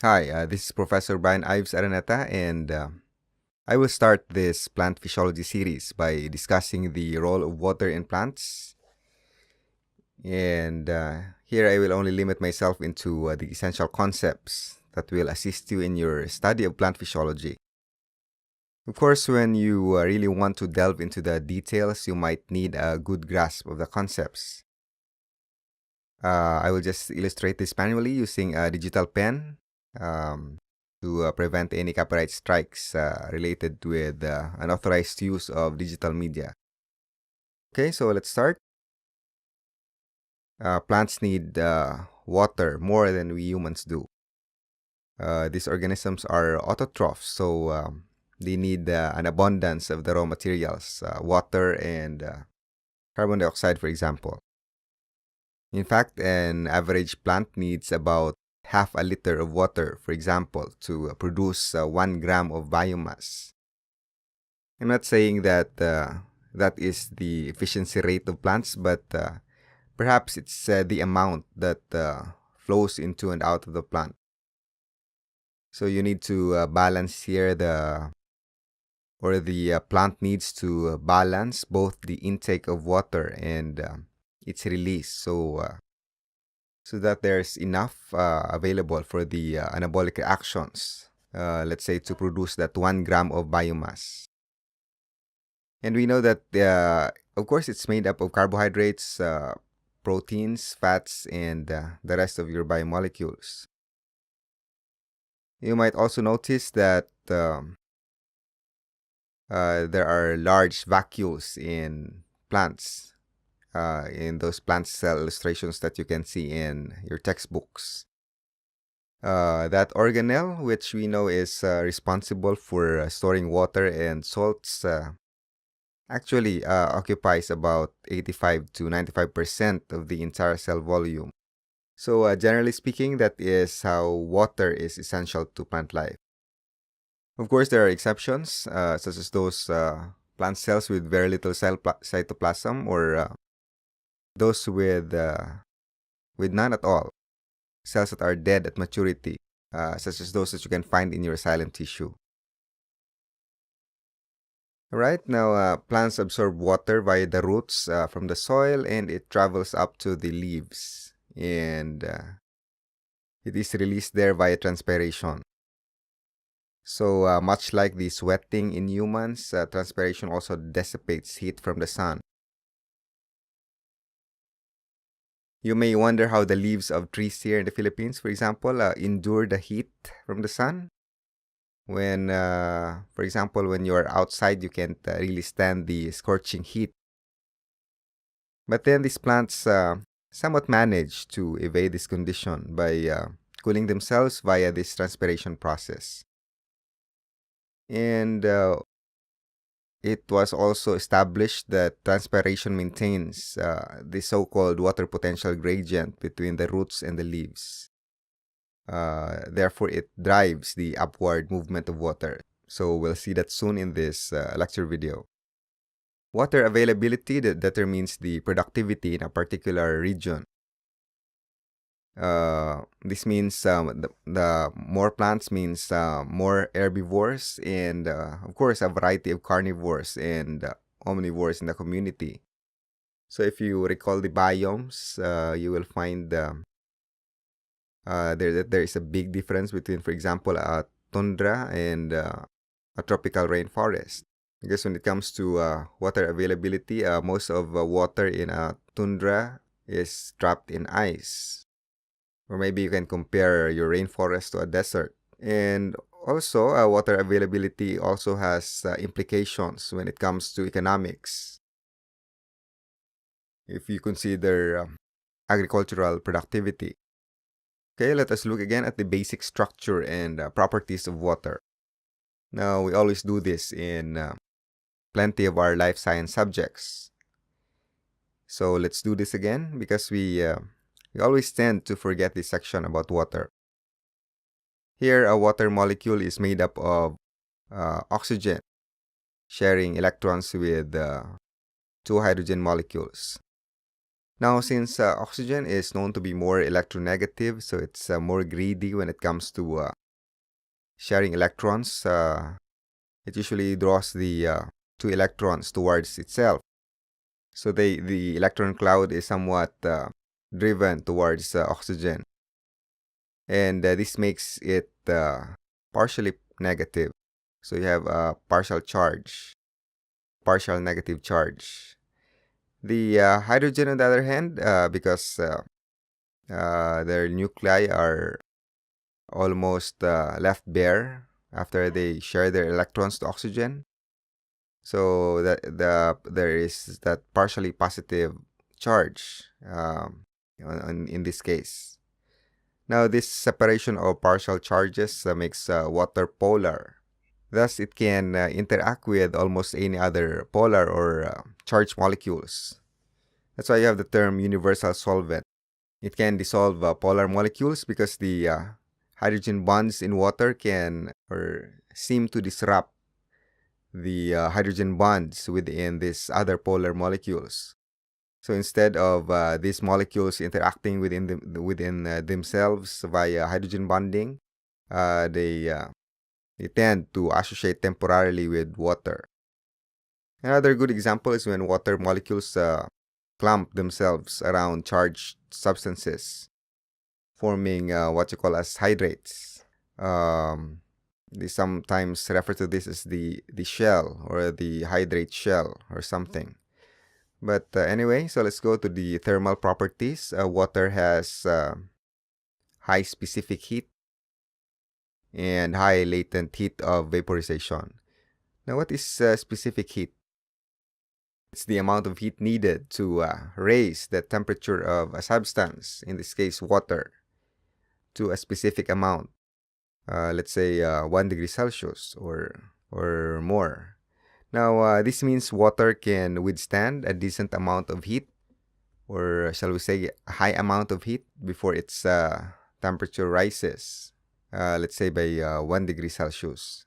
Hi, this is Professor Bryan Yves Araneta, and I will start this plant physiology series by discussing the role of water in plants. And here I will only limit myself into the essential concepts that will assist you in your study of plant physiology. Of course, when you really want to delve into the details, you might need a good grasp of the concepts. I will just illustrate this manually using a digital pen. Um, to prevent any copyright strikes related with unauthorized use of digital media. Okay, so let's start. Plants need water more than we humans do. These organisms are autotrophs, so they need an abundance of the raw materials, water and carbon dioxide, for example. In fact, an average plant needs about half a liter of water, for example, to produce 1 gram of biomass. I'm not saying that that is the efficiency rate of plants, but perhaps it's the amount that flows into and out of the plant. So you need to balance here the plant needs to balance both the intake of water and its release, so that there's enough available for the anabolic reactions. Let's say to produce that 1 gram of biomass. And we know that, of course, it's made up of carbohydrates, proteins, fats, and the rest of your biomolecules. You might also notice that there are large vacuoles in plants, in those plant cell illustrations that you can see in your textbooks. That organelle, which we know is responsible for storing water and salts, actually occupies about 85 to 95% of the entire cell volume. So generally speaking, that is how water is essential to plant life. Of course, there are exceptions, such as those plant cells with very little cytoplasm, or those with none at all, cells that are dead at maturity, such as those that you can find in your xylem tissue. Right now, plants absorb water via the roots from the soil, and it travels up to the leaves, and it is released there via transpiration. So much like the sweating in humans, transpiration also dissipates heat from the sun. You may wonder how the leaves of trees here in the Philippines, for example, endure the heat from the sun. When, for example, when you are outside, you can't really stand the scorching heat. But then these plants somewhat manage to evade this condition by cooling themselves via this transpiration process. And it was also established that transpiration maintains the so-called water potential gradient between the roots and the leaves. Therefore, it drives the upward movement of water. So we'll see that soon in this lecture video. Water availability that determines the productivity in a particular region. This means the more plants means more herbivores and, of course, a variety of carnivores and omnivores in the community. So if you recall the biomes, you will find there is a big difference between, for example, a tundra and a tropical rainforest. Because when it comes to water availability, most of water in a tundra is trapped in ice. Or maybe you can compare your rainforest to a desert. And also, water availability also has implications when it comes to economics. If you consider agricultural productivity. Okay, let us look again at the basic structure and properties of water. Now, we always do this in plenty of our life science subjects. So let's do this again because we always tend to forget this section about water. Here, a water molecule is made up of oxygen, sharing electrons with two hydrogen molecules. Now, since oxygen is known to be more electronegative, so it's more greedy when it comes to sharing electrons, it usually draws the two electrons towards itself. So the electron cloud is somewhat driven towards oxygen. And this makes it partially negative. So you have a partial charge, partial negative charge. The hydrogen, on the other hand, because their nuclei are almost left bare after they share their electrons to oxygen. So there is that partially positive charge in this case. Now, this separation of partial charges makes water polar. Thus, it can interact with almost any other polar or charged molecules. That's why you have the term universal solvent. It can dissolve polar molecules because the hydrogen bonds in water can or seem to disrupt the hydrogen bonds within these other polar molecules. So instead of these molecules interacting within themselves via hydrogen bonding, they tend to associate temporarily with water. Another good example is when water molecules clump themselves around charged substances, forming what you call as hydrates. They sometimes refer to this as the shell or the hydrate shell or something. But anyway, so let's go to the thermal properties. Water has high specific heat and high latent heat of vaporization. Now, what is specific heat? It's the amount of heat needed to raise the temperature of a substance, in this case water, to a specific amount. Let's say 1 degree Celsius or more. Now, this means water can withstand a decent amount of heat, or shall we say a high amount of heat, before its temperature rises, let's say by 1 degree Celsius.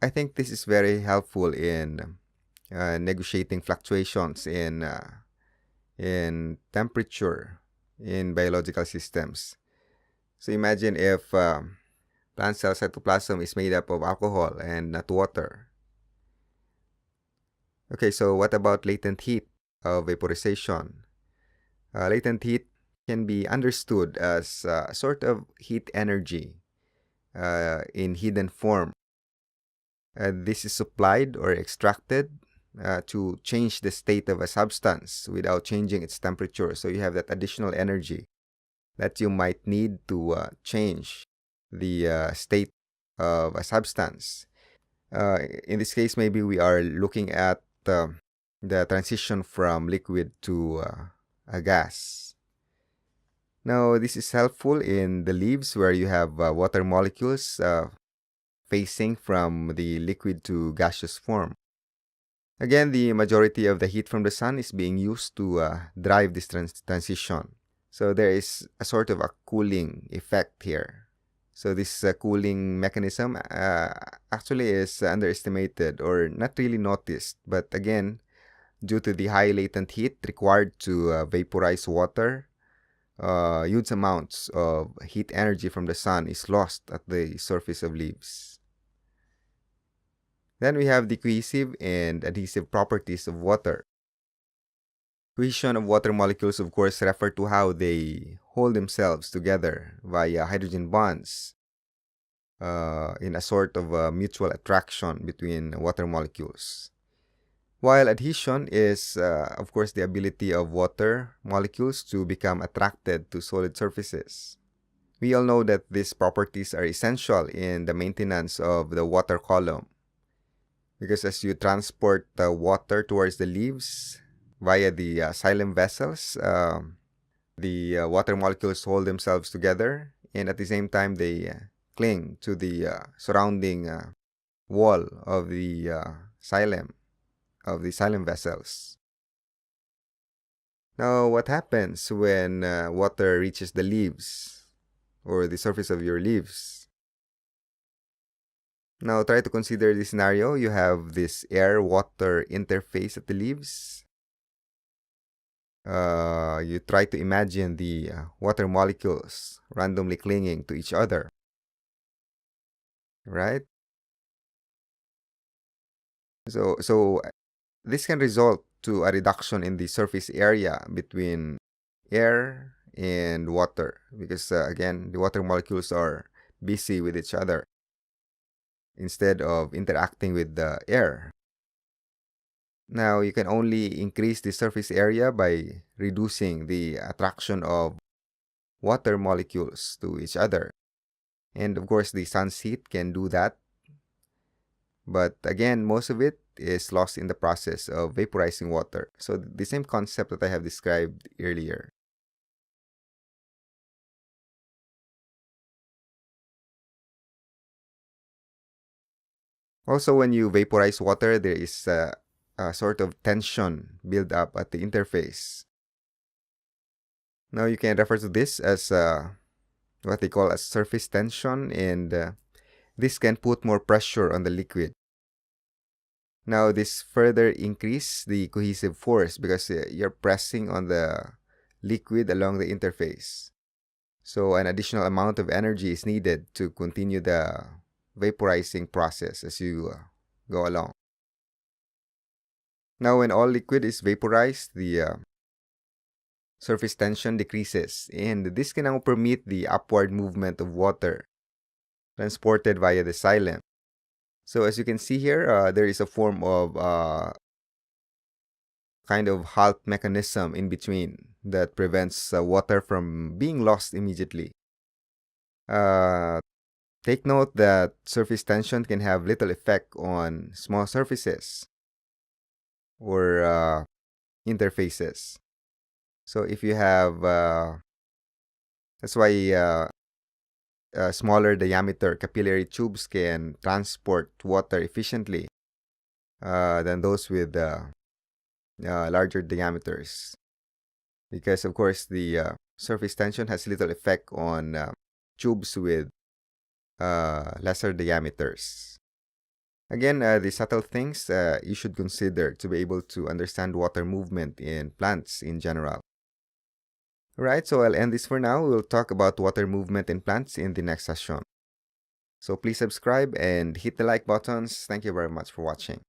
I think this is very helpful in negotiating fluctuations in temperature in biological systems. So imagine if plant cell cytoplasm is made up of alcohol and not water. Okay, so what about latent heat of vaporization? Latent heat can be understood as a sort of heat energy in hidden form. This is supplied or extracted to change the state of a substance without changing its temperature. So you have that additional energy that you might need to change the state of a substance. In this case, maybe we are looking at the transition from liquid to a gas. Now, this is helpful in the leaves where you have water molecules phasing from the liquid to gaseous form. Again, the majority of the heat from the sun is being used to drive this transition. So there is a sort of a cooling effect here. So this cooling mechanism actually is underestimated or not really noticed. But again, due to the high latent heat required to vaporize water, huge amounts of heat energy from the sun is lost at the surface of leaves. Then we have the cohesive and adhesive properties of water. Cohesion of water molecules, of course, refer to how they hold themselves together via hydrogen bonds in a sort of a mutual attraction between water molecules. While adhesion is, of course, the ability of water molecules to become attracted to solid surfaces. We all know that these properties are essential in the maintenance of the water column, because as you transport the water towards the leaves via the xylem vessels, the water molecules hold themselves together, and at the same time they cling to the surrounding wall of the xylem vessels. Now, what happens when water reaches the leaves or the surface of your leaves? Now, try to consider this scenario. You have this air-water interface at the leaves. you try to imagine the water molecules randomly clinging to each other, right? So this can result to a reduction in the surface area between air and water because again, the water molecules are busy with each other instead of interacting with the air. Now, you can only increase the surface area by reducing the attraction of water molecules to each other. And of course, the sun's heat can do that. But again, most of it is lost in the process of vaporizing water. So the same concept that I have described earlier. Also, when you vaporize water, there is a sort of tension build up at the interface. Now, you can refer to this as what they call a surface tension, and this can put more pressure on the liquid. Now, this further increase the cohesive force because you're pressing on the liquid along the interface. So an additional amount of energy is needed to continue the vaporizing process as you go along. Now, when all liquid is vaporized, the surface tension decreases, and this can now permit the upward movement of water transported via the xylem. So as you can see here, there is a form of kind of halt mechanism in between that prevents water from being lost immediately. Take note that surface tension can have little effect on small surfaces or interfaces. So if you have, that's why smaller diameter capillary tubes can transport water efficiently than those with larger diameters. Because, of course, the surface tension has little effect on tubes with lesser diameters. Again, the subtle things you should consider to be able to understand water movement in plants in general. Alright, so I'll end this for now. We'll talk about water movement in plants in the next session. So please subscribe and hit the like buttons. Thank you very much for watching.